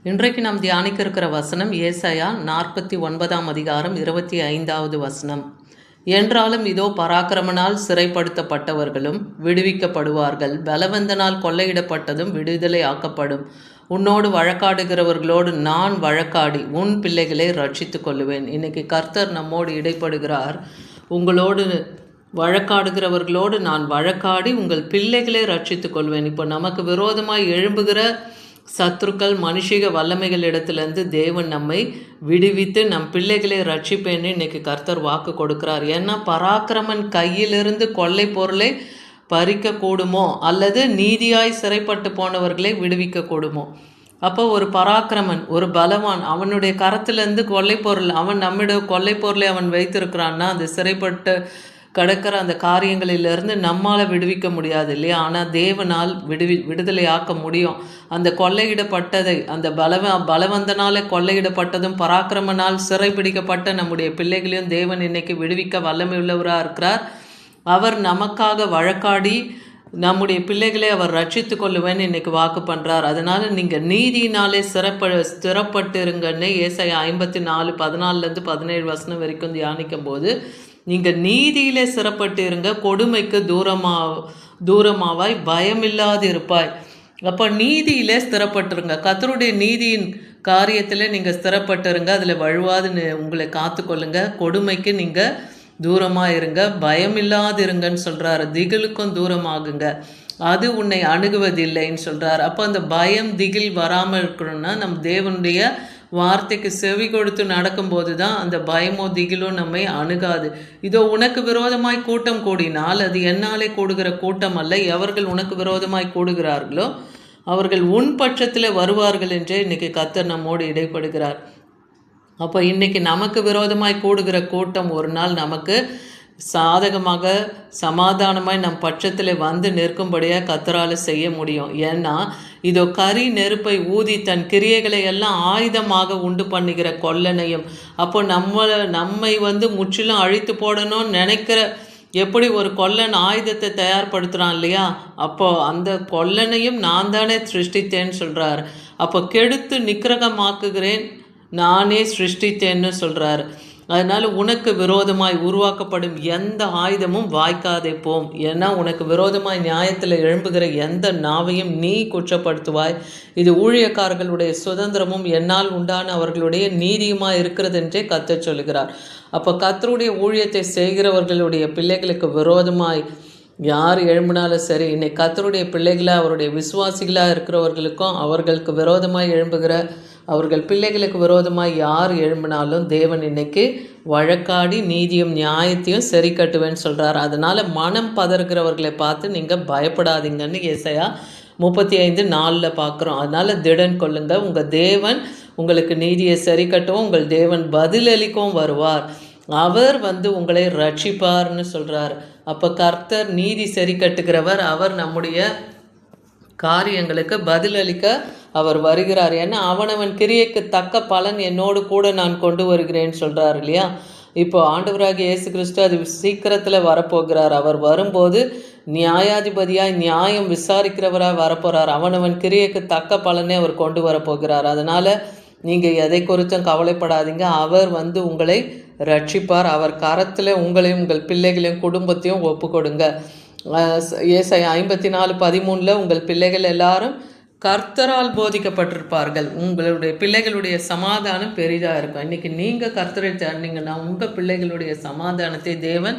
இன்றைக்கு நாம் தியானிக்க இருக்கிற வசனம் ஏசாயா 49ஆம் அதிகாரம் 25வது வசனம். என்றாலும் இதோ பராக்கிரமனால் சிறைப்படுத்தப்பட்டவர்களும் விடுவிக்கப்படுவார்கள், பலவந்தனால் கொள்ளையிடப்பட்டதும் விடுதலை ஆக்கப்படும். உன்னோடு வழக்காடுகிறவர்களோடு நான் வழக்காடி உன் பிள்ளைகளை ரட்சித்து கொள்ளுவேன். இன்னைக்கு கர்த்தர் நம்மோடு இடைப்படுகிறார். உங்களோடு வழக்காடுகிறவர்களோடு நான் வழக்காடி உங்கள் பிள்ளைகளை ரட்சித்து கொள்வேன். இப்போ நமக்கு விரோதமாய் எழும்புகிற சத்துருக்கள் மனுஷிக வல்லமைகள் இடத்துலேருந்து தேவன் நம்மை விடுவித்து நம் பிள்ளைகளை ரட்சிப்பேன்னு இன்னைக்கு கர்த்தர் வாக்கு கொடுக்கிறார். ஏன்னா பராக்கிரமன் கையிலிருந்து கொள்ளை பொருளை பறிக்க கூடுமோ அல்லது நீதியாய் சிறைப்பட்டு போனவர்களை விடுவிக்க கூடுமோ. அப்போ ஒரு பராக்கிரமன், ஒரு பலவான், அவனுடைய கரத்திலேருந்து கொள்ளை பொருள், அவன் நம்மிட கொள்ளை பொருளை அவன் வைத்திருக்கிறான்னா அந்த சிறைப்பட்டு கிடக்கிற அந்த காரியங்களிலிருந்து நம்மால் விடுவிக்க முடியாது இல்லையா? ஆனால் தேவனால் விடுதலையாக்க முடியும். அந்த கொள்ளையிடப்பட்டதை, அந்த பலவந்தனால் கொள்ளையிடப்பட்டதும் பராக்கிரமனால் சிறைப்பிடிக்கப்பட்ட நம்முடைய பிள்ளைகளையும் தேவன் இன்னைக்கு விடுவிக்க வல்லமை உள்ளவராக இருக்கிறார். அவர் நமக்காக வழக்காடி நம்முடைய பிள்ளைகளை அவர் ரட்சித்து கொள்ளுவேன்னு இன்னைக்கு வாக்கு பண்ணுறார். அதனால் நீங்கள் நீதியினாலே ஸ்திரப்பட்டு இருங்கன்னு ஏசாயா 54:14 17 வசனம் வரைக்கும் தியானிக்கும் போது, நீங்கள் நீதியிலே சிறப்பட்டு இருங்க, கொடுமைக்கு தூரமாவாய் பயமில்லாது இருப்பாய். அப்போ நீதியிலே ஸ்திரப்பட்டுருங்க, கர்த்தருடைய நீதியின் காரியத்தில் நீங்கள் ஸ்திரப்பட்டுருங்க, அதில் வழுவாது உங்களை காத்துக்கொள்ளுங்க, கொடுமைக்கு நீங்கள் தூரமாக இருங்க, பயமில்லாது இருங்கன்னு சொல்கிறாரு. திகிலுக்கும் தூரமாகுங்க, அது உன்னை அணுகுவதில்லைன்னு சொல்கிறார். அப்போ அந்த பயம் திகில் வராமல் இருக்கணும்னா நம் தேவனுடைய வார்த்தைக்கு செவி கொடுத்து நடக்கும்போது தான் அந்த பயமோ திகிலோ நம்மை அணுகாது. இதோ உனக்கு விரோதமாய் கூட்டம் கூடினால் அது என்னாலே கூடுகிற கூட்டம் அல்ல, எவர்கள் உனக்கு விரோதமாய் கூடுகிறார்களோ அவர்கள் உன் பட்சத்தில் வருவார்கள் என்றே இன்னைக்கு கர்த்தர் நம்மோடு இடைப்படுகிறார். அப்போ இன்னைக்கு நமக்கு விரோதமாய் கூடுகிற கூட்டம் ஒரு நாள் நமக்கு சாதகமாக சமாதானமாய் நம் பட்சத்தில் வந்து நிற்கும்படியாக கர்த்தரால் செய்ய முடியும். ஏன்னா இதோ கரி நெருப்பை ஊதி தன் கிரியைகளை எல்லாம் ஆயுதமாக உண்டு பண்ணுகிற கொல்லனையும், அப்போ நம்மை முற்றிலும் அழித்து போடணும்னு நினைக்கிற எப்படி ஒரு கொல்லன் ஆயுதத்தை தயார்படுத்துகிறான் இல்லையா? அப்போது அந்த கொல்லனையும் நான் தானே சிருஷ்டித்தேன்னு சொல்கிறார். அப்போ கெடுத்து நிக்கிரகமாக்குகிறேன் நானே சிருஷ்டித்தேன்னு சொல்கிறார். அதனால் உனக்கு விரோதமாய் உருவாக்கப்படும் எந்த ஆயுதமும் வாய்க்காதே போம். ஏன்னா உனக்கு விரோதமாய் நியாயத்தில் எழும்புகிற எந்த நாவையும் நீ குற்றப்படுத்துவாய். இது ஊழியக்காரர்களுடைய சுதந்திரமும் என்னால் உண்டான அவர்களுடைய நீதியுமாய் இருக்கிறது என்றே கர்த்தர் சொல்லுகிறார். அப்போ கர்த்தருடைய ஊழியத்தை செய்கிறவர்களுடைய பிள்ளைகளுக்கு விரோதமாய் யார் எழும்பினாலும் சரி, இன்னைக்கு கர்த்தருடைய பிள்ளைகளாக அவருடைய விசுவாசிகளாக இருக்கிறவர்களுக்கும் அவர்களுக்கு விரோதமாய் எழும்புகிற அவர்கள் பிள்ளைகளுக்கு விரோதமாக யார் எழும்பினாலும் தேவன் இன்னைக்கு வழக்காடி நீதியும் நியாயத்தையும் சரி கட்டுவேன்னு சொல்கிறார். அதனால் மனம் பதறுகிறவர்களை பார்த்து நீங்கள் பயப்படாதீங்கன்னு ஏசாயா 35:4 பார்க்குறோம். அதனால் திடன் கொள்ளுங்க, உங்கள் தேவன் உங்களுக்கு நீதியை சரி கட்டவும் உங்கள் தேவன் பதிலளிக்கவும் வருவார், அவர் உங்களை ரட்சிப்பார்னு சொல்கிறார். அப்போ கர்த்தர் நீதி சரி கட்டுகிறவர், அவர் நம்முடைய காரியங்களுக்கு பதிலளிக்க அவர் வருகிறார். ஏன்னா அவனவன் கிரியைக்கு தக்க பலன் என்னோடு கூட நான் கொண்டு வருகிறேன்னு சொல்கிறார் இல்லையா? இப்போ ஆண்டவராகிய இயேசு கிறிஸ்து அது சீக்கிரத்தில் வரப்போகிறார். அவர் வரும்போது நியாயாதிபதியாய் நியாயம் விசாரிக்கிறவராக வரப்போகிறார். அவனவன் கிரியைக்கு தக்க பலனே அவர் கொண்டு வரப்போகிறார். அதனால் நீங்கள் எதை குறித்தும் கவலைப்படாதீங்க, அவர் உங்களை ரட்சிப்பார். அவர் கரத்தில் உங்களையும் உங்கள் பிள்ளைகளையும் குடும்பத்தையும் ஒப்பு கொடுங்க. ஏசாயா 54:13 உங்கள் பிள்ளைகள் எல்லாரும் கர்த்தரால் போதிக்கப்பட்டிருப்பார்கள், உங்களுடைய பிள்ளைகளுடைய சமாதானம் பெரிதாக இருக்கும். இன்றைக்கி நீங்கள் கர்த்தரை தேடினீங்கன்னா உங்கள் பிள்ளைகளுடைய சமாதானத்தை தேவன்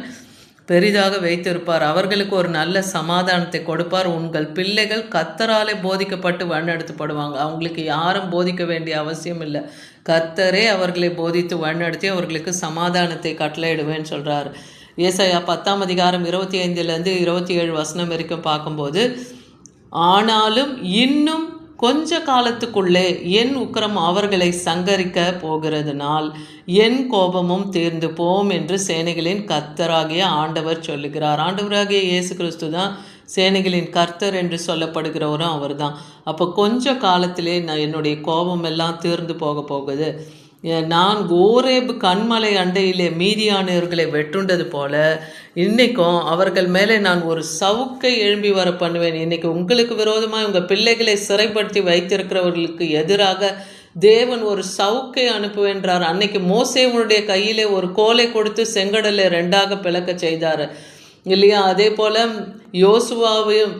பெரிதாக வைத்திருப்பார், அவர்களுக்கு ஒரு நல்ல சமாதானத்தை கொடுப்பார். உங்கள் பிள்ளைகள் கர்த்தராலே போதிக்கப்பட்டு வழிநடத்தப்படுவாங்க. அவங்களுக்கு யாரும் போதிக்க வேண்டிய அவசியம் இல்லை, கர்த்தரே அவர்களை போதித்து வழிநடத்தி அவர்களுக்கு சமாதானத்தை கட்டளையிடுவேன்னு சொல்கிறார். ஏசாயா 10ஆம் அதிகாரம் 25 27 வசனம் வரைக்கும் பார்க்கும்போது, ஆனாலும் இன்னும் கொஞ்ச காலத்துக்குள்ளே என் உக்கிரம் அவர்களை சங்கரிக்க போகிறதுனால் என் கோபமும் தீர்ந்து போம் என்று சேனைகளின் கர்த்தராகிய ஆண்டவர் சொல்லுகிறார். ஆண்டவராகிய இயேசு கிறிஸ்து தான் சேனைகளின் கர்த்தர் என்று சொல்லப்படுகிறவரும் அவர் தான். அப்போ கொஞ்ச காலத்திலே என்னுடைய கோபம் எல்லாம் தீர்ந்து போகுது. நான் ஓரேபு கண்மலை அண்டையிலே மீதியானவர்களை வெட்டுண்டது போல இன்றைக்கும் அவர்கள் மேலே நான் ஒரு சவுக்கை எழும்பி வர பண்ணுவேன். இன்றைக்கி உங்களுக்கு விரோதமாக உங்கள் பிள்ளைகளை சிறைப்படுத்தி வைத்திருக்கிறவர்களுக்கு எதிராக தேவன் ஒரு சவுக்கை அனுப்புவென்றார். அன்னைக்கு மோசேவனுடைய கையிலே ஒரு கோலை கொடுத்து செங்கடலை 2ஆக பிளக்க செய்தார் இல்லையா? அதே போல் யோசுவாவையும்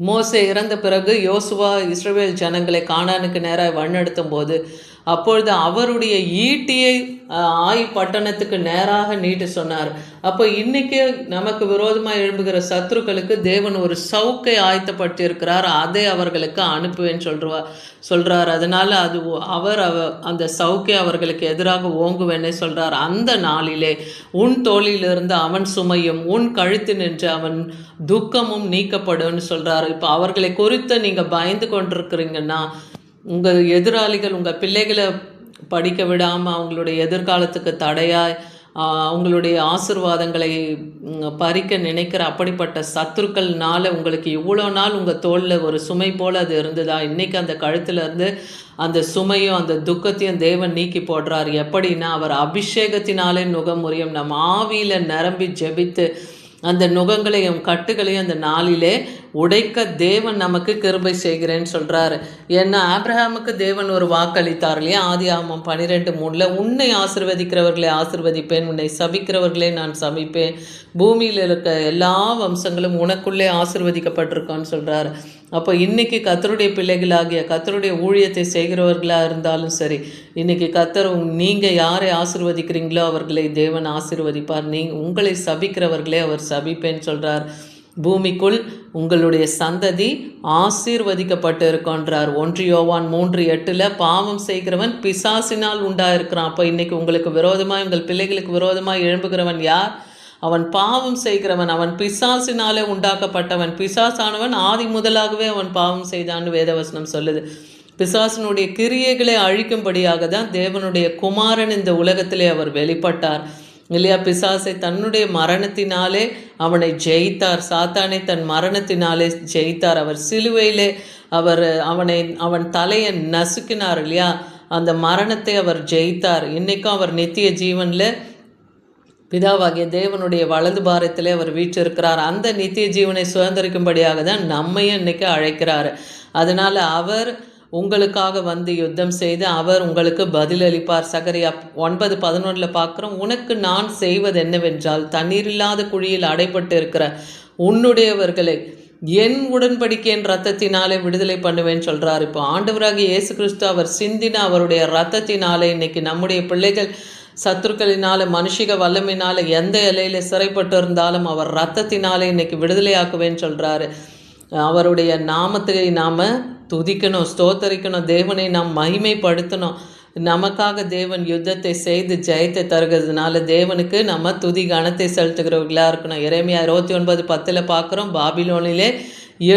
மோசே இறந்த பிறகு யோசுவா இஸ்ரவேல் ஜனங்களை கானானுக்கு நேராக வழிநடத்தும் போது அப்பொழுது அவருடைய ஈட்டியை ஆய் பட்டணத்துக்கு நேராக நீட்டு சொன்னார். அப்போ இன்னைக்கு நமக்கு விரோதமாக எழும்புகிற சத்துருக்களுக்கு தேவன் ஒரு சவுக்கை ஆயத்தப்பட்டிருக்கிறார், அதை அவர்களுக்கு அனுப்புவேன்னு சொல்றார். அதனால அது அவர் அந்த சவுக்கை அவர்களுக்கு எதிராக ஓங்குவேன்னு சொல்றார். அந்த நாளிலே உன் தோளிலிருந்து அவன் சுமையும் உன் கழுத்து நின்று அவன் துக்கமும் நீக்கப்படும்னு சொல்றாரு. இப்போ அவர்களை குறித்து நீங்க பயந்து கொண்டிருக்கிறீங்கன்னா, உங்கள் எதிராளிகள் உங்கள் பிள்ளைகளை படிக்க விடாமல் அவங்களுடைய எதிர்காலத்துக்கு தடையாய் அவங்களுடைய ஆசிர்வாதங்களை பறிக்க நினைக்கிற அப்படிப்பட்ட சத்துருக்கள்னால உங்களுக்கு இவ்வளோ நாள் உங்கள் தோளில் ஒரு சுமை போல் அது இருந்ததா? இன்றைக்கி அந்த கழுத்துலேருந்து அந்த சுமையும் அந்த துக்கத்தையும் தேவன் நீக்கி போடுறார். எப்படின்னா, அவர் அபிஷேகத்தினாலே நுகமுறியும் நம்ம ஆவியில் நிரம்பி ஜெபித்து அந்த நுகங்களையும் கட்டுகளையும் அந்த நாளிலே உடைக்க தேவன் நமக்கு கிருபை செய்கிறேன்னு சொல்கிறாரு. ஏன்னா ஆபிரகாமுக்கு தேவன் ஒரு வாக்களித்தார் இல்லையா? ஆதியாகமம் 12:3 உன்னை ஆசிர்வதிக்கிறவர்களை ஆசிர்வதிப்பேன், உன்னை சபிக்கிறவர்களே நான் சபிப்பேன், பூமியில் இருக்க எல்லா வம்சங்களும் உனக்குள்ளே ஆசிர்வதிக்கப்பட்டிருக்கோன்னு சொல்கிறாரு. அப்போ இன்றைக்கி கர்த்தருடைய பிள்ளைகளாகிய கர்த்தருடைய ஊழியத்தை செய்கிறவர்களாக இருந்தாலும் சரி, இன்றைக்கி கர்த்தர் நீங்கள் யாரை ஆசிர்வதிக்கிறீங்களோ அவர்களை தேவன் ஆசிர்வதிப்பார், உங்களை சபிக்கிறவர்களே அவர் சபிப்பேன்னு சொல்கிறார். பூமிக்குள் உங்களுடைய சந்ததி ஆசீர்வதிக்கப்பட்டு இருக்கோன்றார். 1 யோவான் 3:8 பாவம் செய்கிறவன் பிசாசினால் உண்டாயிருக்கிறான். அப்போ இன்றைக்கி உங்களுக்கு விரோதமாக உங்கள் பிள்ளைகளுக்கு விரோதமாக எழும்புகிறவன் யார்? அவன் பாவம் செய்கிறவன், அவன் பிசாசினாலே உண்டாக்கப்பட்டவன். பிசாசானவன் ஆதி முதலாகவே அவன் பாவம் செய்தான்னு வேதவசனம் சொல்லுது. பிசாசினுடைய கிரியைகளை அழிக்கும்படியாக தான் தேவனுடைய குமாரன் இந்த உலகத்திலே அவர் வெளிப்பட்டார் இல்லையா? பிசாசை தன்னுடைய மரணத்தினாலே அவனை ஜெயித்தார், சாத்தானை தன் மரணத்தினாலே ஜெயித்தார். அவர் சிலுவையிலே அவன் தலையை நசுக்கினார் இல்லையா? அந்த மரணத்தை அவர் ஜெயித்தார். இன்றைக்கும் அவர் நித்திய ஜீவனில் பிதாவாகிய தேவனுடைய வலது பாரத்திலே அவர் வீற்றிருக்கிறார். அந்த நித்திய ஜீவனை சுதந்திரிக்கும்படியாக தான் நம்மையும் இன்னைக்கு அழைக்கிறார். அதனால் அவர் உங்களுக்காக வந்து யுத்தம் செய்து அவர் உங்களுக்கு பதிலளிப்பார். சகரியா 9:11 பார்க்குறோம். உனக்கு நான் செய்வது என்னவென்றால் தண்ணீரில்லாத குழியில் அடைப்பட்டு இருக்கிற உன்னுடையவர்களை என் உடன்படிக்கையின் ரத்தத்தினாலே விடுதலை பண்ணுவேன்னு சொல்கிறார். இப்போ ஆண்டவராகிய இயேசு கிறிஸ்து அவர் சிந்தின அவருடைய ரத்தத்தினாலே இன்னைக்கு நம்முடைய பிள்ளைகள் சத்துருக்களினால மனுஷிக வல்லமையினால எந்த இலையில சிறைப்பட்டு இருந்தாலும் அவர் ரத்தத்தினாலே இன்னைக்கு விடுதலையாக்குவேன்னு சொல்கிறாரு. அவருடைய நாமத்தை நாம் துதிக்கணும், ஸ்தோத்தரிக்கணும், தேவனை நாம் மகிமைப்படுத்தணும். நமக்காக தேவன் யுத்தத்தை செய்து ஜெயத்தை தருகிறதுனால தேவனுக்கு நம்ம துதி கணத்தை செலுத்துகிறவர்களாக இருக்கணும். எரேமியா 29:10 பார்க்குறோம். பாபிலோனிலே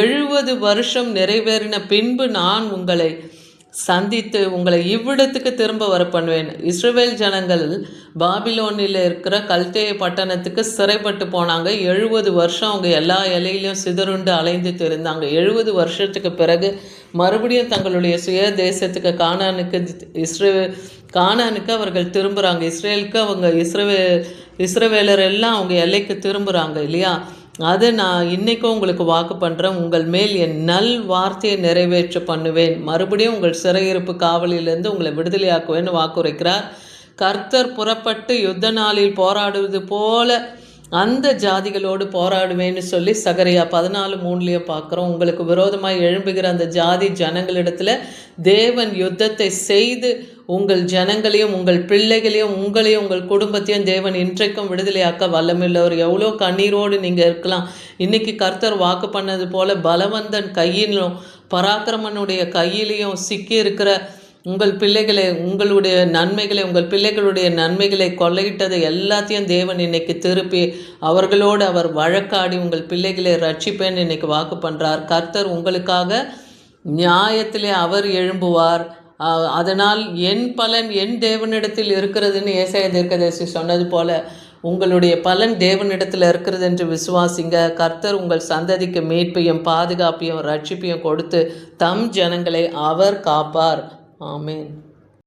70 வருஷம் நிறைவேறின பின்பு நான் உங்களை சந்தித்து உங்களை இவ்விடத்துக்கு திரும்ப வர பண்ணுவேன். இஸ்ரவேல் ஜனங்கள் பாபிலோனில் இருக்கிற கல்தேய பட்டணத்துக்கு சிறைப்பட்டு போனாங்க. 70 வருஷம் அவங்க எல்லா இலையிலையும் சிதறுண்டு அலைந்து தெரிந்தாங்க. 70 வருஷத்துக்கு பிறகு மறுபடியும் தங்களுடைய சுய தேசத்துக்கு கானானுக்கு அவர்கள் திரும்புகிறாங்க. இஸ்ரேலுக்கு அவங்க இஸ்ரவேலர் எல்லாம் அவங்க எல்லைக்கு திரும்புகிறாங்க இல்லையா? அதை நான் இன்றைக்கும் உங்களுக்கு வாக்கு பண்ணுறேன். உங்கள் மேல் என் நல் வார்த்தையை நிறைவேற்ற பண்ணுவேன், மறுபடியும் உங்கள் சிறையிருப்பு காவலிலிருந்து உங்களை விடுதலையாக்குவேன்னு வாக்குரைக்கிறார். கர்த்தர் புறப்பட்டு யுத்த நாளில் போராடுவது போல அந்த ஜாதிகளோடு போராடுவேன்னு சொல்லி சகரியா 14:3 பார்க்குறோம். உங்களுக்கு விரோதமாக எழும்புகிற அந்த ஜாதி ஜனங்களிடத்தில் தேவன் யுத்தத்தை செய்து உங்கள் ஜனங்களையும் உங்கள் பிள்ளைகளையும் உங்களையும் உங்கள் குடும்பத்தையும் தேவன் இன்றைக்கும் விடுதலையாக்க வல்லமில்லவர். எவ்வளோ கண்ணீரோடு நீங்கள் இருக்கலாம். இன்றைக்கி கர்த்தர் வாக்கு பண்ணது போல் பலவந்தன் கையிலும் பராக்கிரமனுடைய கையிலையும் சிக்கி இருக்கிற உங்கள் பிள்ளைகளை உங்களுடைய நன்மைகளை உங்கள் பிள்ளைகளுடைய நன்மைகளை கொள்ளையிட்டதை எல்லாத்தையும் தேவன் இன்னைக்கு திருப்பி அவர்களோடு அவர் வழக்காடி உங்கள் பிள்ளைகளை ரட்சிப்பேன்னு இன்னைக்கு வாக்கு பண்ணுறார். கர்த்தர் உங்களுக்காக நியாயத்திலே அவர் எழும்புவார். அதனால் என் பலன் என் தேவனிடத்தில் இருக்கிறதுன்னு ஏசாயா தீர்க்கதரிசி சொன்னது போல உங்களுடைய பலன் தேவனிடத்தில் இருக்கிறது என்று விசுவாசிங்க. கர்த்தர் உங்கள் சந்ததிக்கு மீட்பையும் பாதுகாப்பையும் ரட்சிப்பையும் கொடுத்து தம் ஜனங்களை அவர் காப்பார். ஆமேன்.